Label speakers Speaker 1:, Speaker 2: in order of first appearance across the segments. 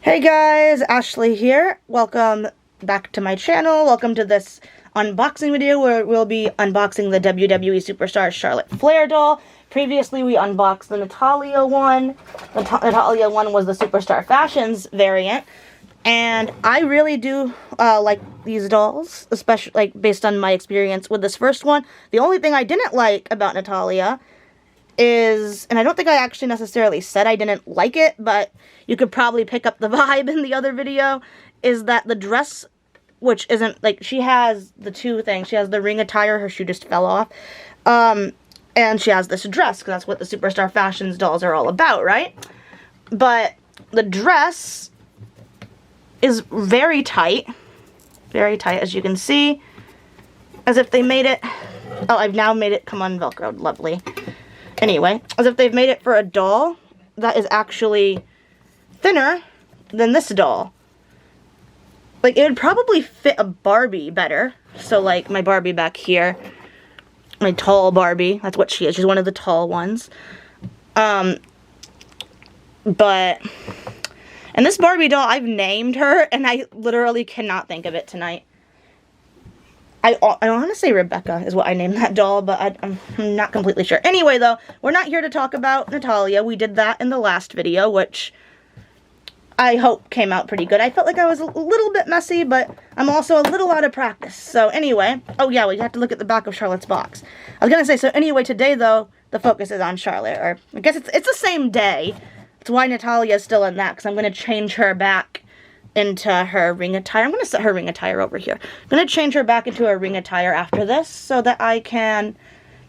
Speaker 1: Hey guys, Ashley here. Welcome back to my channel. Welcome to this unboxing video where we'll be unboxing the WWE Superstar Charlotte Flair doll. Previously we unboxed the Natalya one. The Natalya one was the Superstar Fashions variant. And I really do like these dolls, especially like based on my experience with this first one. The only thing I didn't like about Natalya is, and I don't think I actually necessarily said I didn't like it, but you could probably pick up the vibe in the other video, is that the dress, which isn't, like, she has the two things. She has the ring attire, her shoe just fell off, and she has this dress, because that's what the Superstar Fashions dolls are all about, right? But the dress is very tight, as you can see, as if they made it, oh, I've now made it come on Velcro, lovely. Anyway, as if they've made it for a doll that is actually thinner than this doll. Like, it would probably fit a Barbie better. So, like, my Barbie back here, my tall Barbie, that's what she is. She's one of the tall ones. And this Barbie doll, I've named her, and I literally cannot think of it tonight. I want to say Rebecca is what I named that doll, but I'm not completely sure. Anyway, though, we're not here to talk about Natalya. We did that in the last video, which I hope came out pretty good. I felt like I was a little bit messy, but I'm also a little out of practice. So anyway, oh yeah, we have to look at the back of Charlotte's box. I was going to say, so anyway, today, though, the focus is on Charlotte, or I guess it's the same day. That's why Natalya is still in that, because I'm going to change her back into her ring attire. I'm going to set her ring attire over here. I'm going to change her back into her ring attire after this so that I can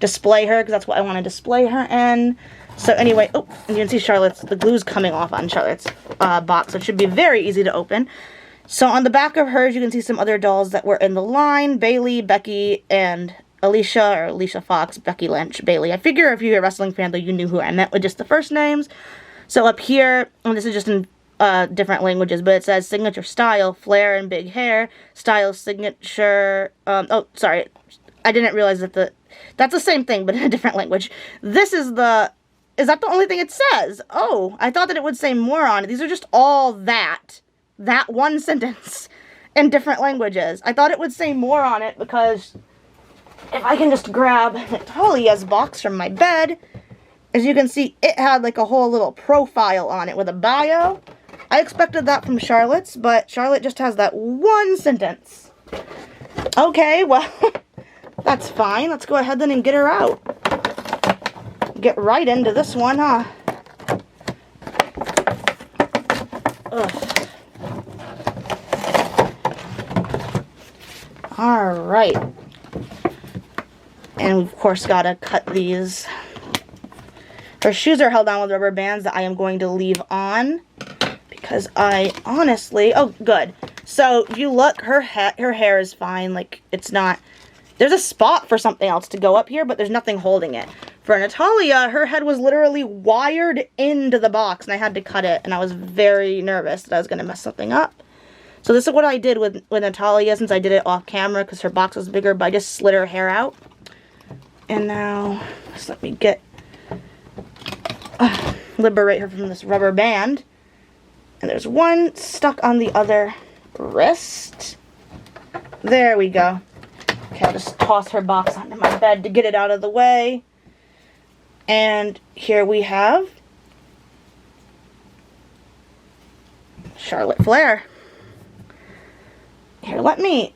Speaker 1: display her, because that's what I want to display her in. So anyway, oh, you can see the glue's coming off on Charlotte's box, so it should be very easy to open. So on the back of hers, you can see some other dolls that were in the line: Bailey, Becky, and Alicia, or Alicia Fox, Becky Lynch, Bailey. I figure if you're a wrestling fan, though, you knew who I meant with just the first names. So up here, and this is just in different languages, but it says signature style, Flair and big hair, style signature, oh, sorry, I didn't realize that that's the same thing, but in a different language. This is that the only thing it says? Oh, I thought that it would say more on it. These are just all that one sentence in different languages. I thought it would say more on it, because if I can just grab Natalya's box from my bed, as you can see, it had like a whole little profile on it with a bio. I expected that from Charlotte's, but Charlotte just has that one sentence. Okay, well, that's fine. Let's go ahead then and get her out. Get right into this one, huh? Ugh. Alright. And we've, of course, got to cut these. Her shoes are held on with rubber bands that I am going to leave on, because I honestly, oh, good. So, if you look, her hair is fine. Like, it's not, there's a spot for something else to go up here, but there's nothing holding it. For Natalya, her head was literally wired into the box, and I had to cut it, and I was very nervous that I was going to mess something up. So this is what I did with Natalya, since I did it off camera, because her box was bigger, but I just slid her hair out. And now, just let me liberate her from this rubber band. And there's one stuck on the other wrist. There we go. Okay, I'll just toss her box onto my bed to get it out of the way. And here we have Charlotte Flair. Here, I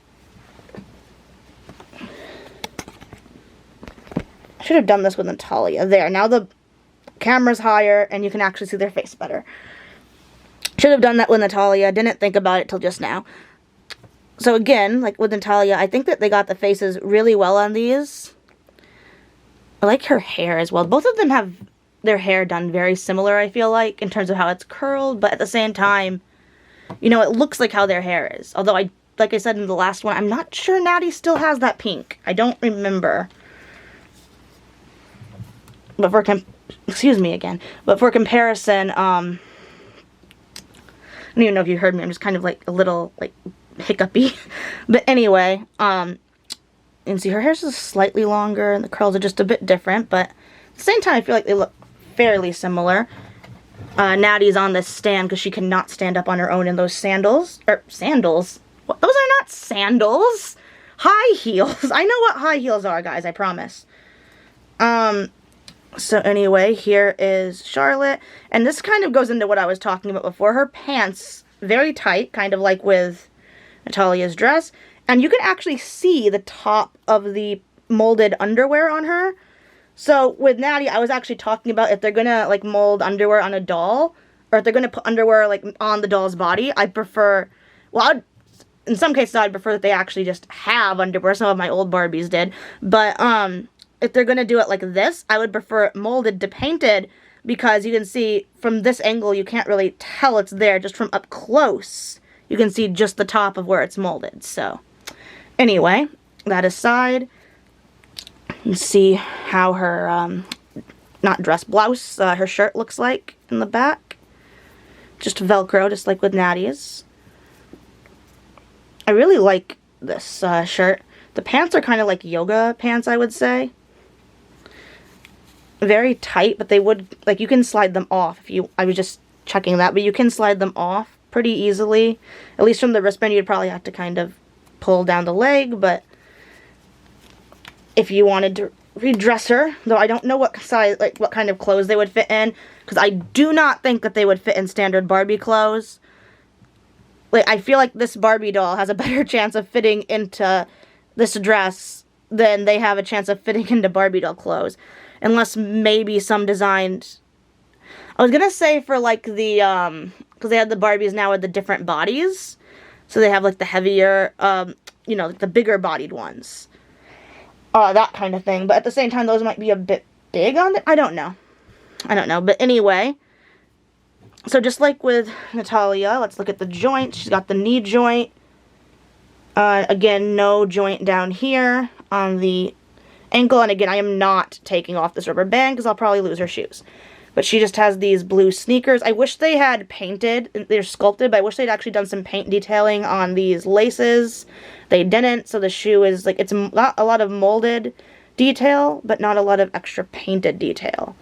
Speaker 1: should have done this with Natalya. There, now the camera's higher and you can actually see their face better. Should have done that with Natalya. Didn't think about it till just now. So again, like with Natalya, I think that they got the faces really well on these. I like her hair as well. Both of them have their hair done very similar, I feel like, in terms of how it's curled. But at the same time, you know, it looks like how their hair is. Although, like I said in the last one, I'm not sure Natty still has that pink. I don't remember. But excuse me again. But for comparison, I don't even know if you heard me. I'm just kind of like a little like hiccupy. But anyway, you can see her hair's just slightly longer and the curls are just a bit different. But at the same time, I feel like they look fairly similar. Natty's on this stand because she cannot stand up on her own in those sandals. Sandals? What? Those are not sandals. High heels. I know what high heels are, guys, I promise. So anyway, here is Charlotte. And this kind of goes into what I was talking about before. Her pants, very tight, kind of like with Natalya's dress. And you can actually see the top of the molded underwear on her. So with Natty, I was actually talking about if they're gonna like mold underwear on a doll, or if they're gonna put underwear like on the doll's body, I'd prefer, well, in some cases I'd prefer that they actually just have underwear. Some of my old Barbies did, but if they're gonna do it like this, I would prefer it molded to painted, because you can see from this angle you can't really tell it's there. Just from up close you can see just the top of where it's molded. So anyway, that aside, you see how her, not dress, blouse, her shirt looks like in the back. Just Velcro, just like with Natty's. I really like this shirt. The pants are kind of like yoga pants, I would say. Very tight, but they would, like, you can slide them off if you, I was just checking that, but you can slide them off pretty easily. At least from the wristband, you'd probably have to kind of pull down the leg, but if you wanted to redress her, though I don't know what size, like what kind of clothes they would fit in, because I do not think that they would fit in standard Barbie clothes. Like, I feel like this Barbie doll has a better chance of fitting into this dress than they have a chance of fitting into Barbie doll clothes. Unless maybe some designed, I was gonna say for like the, because they have the Barbies now with the different bodies. So they have like the heavier, you know, the bigger bodied ones. That kind of thing. But at the same time, those might be a bit big on it. I don't know. But anyway, so just like with Natalya, let's look at the joints. She's got the knee joint. Again, no joint down here on the ankle. And again, I am not taking off this rubber band because I'll probably lose her shoes. But she just has these blue sneakers. I wish they had painted. They're sculpted, but I wish they'd actually done some paint detailing on these laces. They didn't, so the shoe is like, it's not a lot of molded detail, but not a lot of extra painted detail,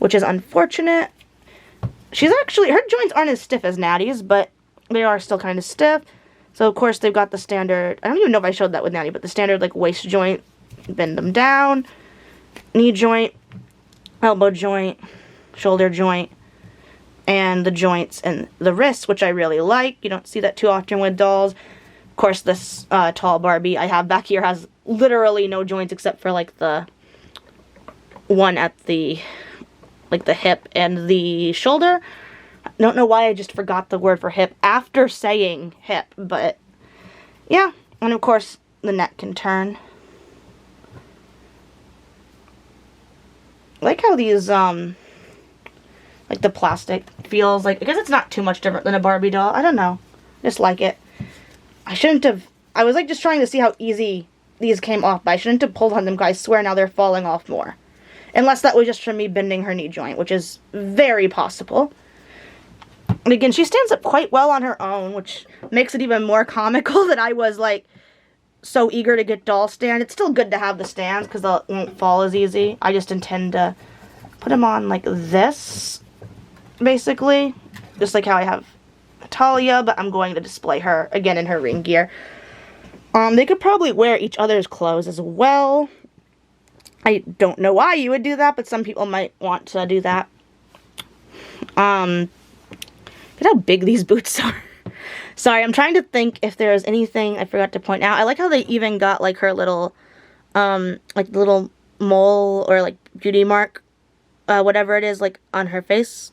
Speaker 1: which is unfortunate. She's actually, her joints aren't as stiff as Natty's, but they are still kind of stiff. So of course they've got the standard, I don't even know if I showed that with Natty, but the standard like waist joint, bend them down, knee joint, elbow joint, shoulder joint, and the joints and the wrists, which I really like. You don't see that too often with dolls. Of course, this tall Barbie I have back here has literally no joints except for like the one at the, like the hip and the shoulder. I don't know why I just forgot the word for hip after saying hip, but yeah. And of course, the neck can turn. I like how these, like the plastic feels like, I guess it's not too much different than a Barbie doll. I don't know. Just like it. I shouldn't have, I was like just trying to see how easy these came off, but I shouldn't have pulled on them, guys. I swear now they're falling off more. Unless that was just from me bending her knee joint, which is very possible. And again, she stands up quite well on her own, which makes it even more comical that I was like so eager to get doll stand. It's still good to have the stands because they won't fall as easy. I just intend to put them on like this, basically, just like how I have Natalya, but I'm going to display her again in her ring gear. They could probably wear each other's clothes as well. I don't know why you would do that, but some people might want to do that. Look at how big these boots are. Sorry, I'm trying to think if there's anything I forgot to point out. I like how they even got like her little, like little mole or like beauty mark, whatever it is, like on her face.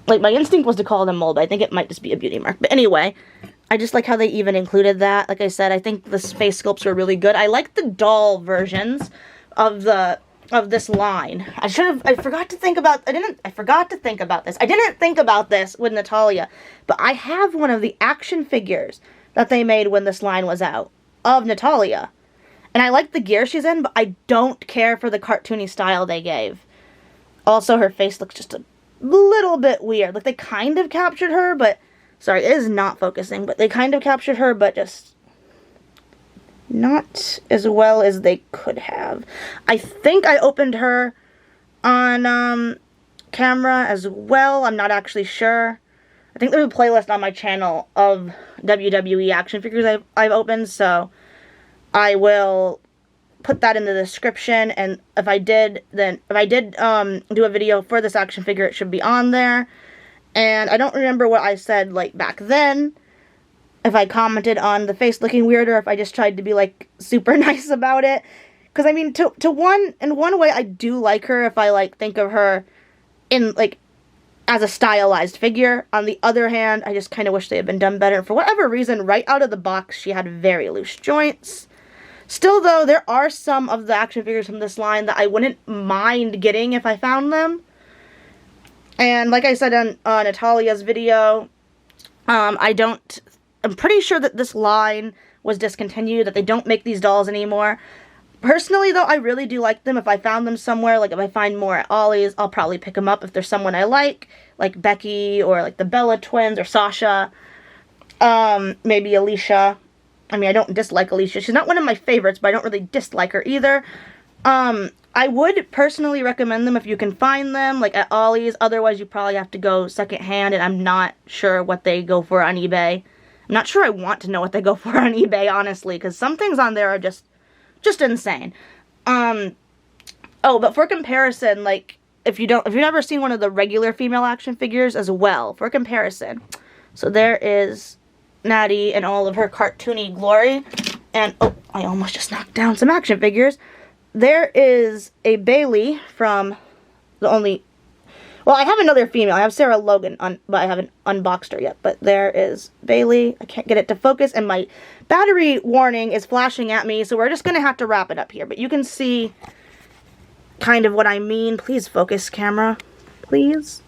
Speaker 1: Like, my instinct was to call them mole, but I think it might just be a beauty mark. But anyway, I just like how they even included that. Like I said, I think the face sculpts were really good. I like the doll versions of this line. I forgot to think about this. I didn't think about this with Natalya, but I have one of the action figures that they made when this line was out of Natalya. And I like the gear she's in, but I don't care for the cartoony style they gave. Also, her face looks just a little bit weird. Like, they kind of captured her, but sorry, it is not focusing, but they kind of captured her, but just not as well as they could have. I think I opened her on camera as well. I'm not actually sure. I think there's a playlist on my channel of WWE action figures I've opened, so I will put that in the description, and if I did do a video for this action figure, it should be on there. And I don't remember what I said, like, back then, if I commented on the face looking weird, or if I just tried to be, like, super nice about it. Because, I mean, in one way, I do like her if I, like, think of her in, like, as a stylized figure. On the other hand, I just kind of wish they had been done better. For whatever reason, right out of the box, she had very loose joints. Still, though, there are some of the action figures from this line that I wouldn't mind getting if I found them. And like I said on Natalia's video, I'm pretty sure that this line was discontinued, that they don't make these dolls anymore. Personally, though, I really do like them. If I found them somewhere, like if I find more at Ollie's, I'll probably pick them up if there's someone I like Becky, or like the Bella twins, or Sasha, maybe Alicia. I mean, I don't dislike Alicia. She's not one of my favorites, but I don't really dislike her either. I would personally recommend them if you can find them, like at Ollie's. Otherwise, you probably have to go secondhand, and I'm not sure what they go for on eBay. I'm not sure I want to know what they go for on eBay, honestly, because some things on there are just insane. Oh, but for comparison, like, if you've never seen one of the regular female action figures as well, for comparison. So there is Natty in all of her cartoony glory. And, oh, I almost just knocked down some action figures. There is a Bailey from the only... Well, I have another female. I have Sarah Logan, but I haven't unboxed her yet. But there is Bailey. I can't get it to focus, and my battery warning is flashing at me, so we're just going to have to wrap it up here. But you can see kind of what I mean. Please focus, camera. Please.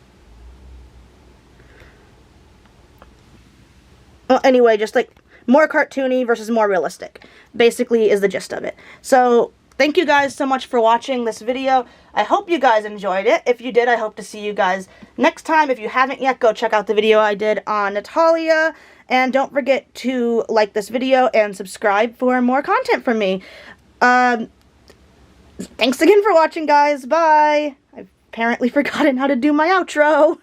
Speaker 1: Well, anyway, just like more cartoony versus more realistic, basically, is the gist of it. So thank you guys so much for watching this video. I hope you guys enjoyed it. If you did, I hope to see you guys next time. If you haven't yet, go check out the video I did on Natalia. And don't forget to like this video and subscribe for more content from me. Thanks again for watching, guys. Bye. I've apparently forgotten how to do my outro.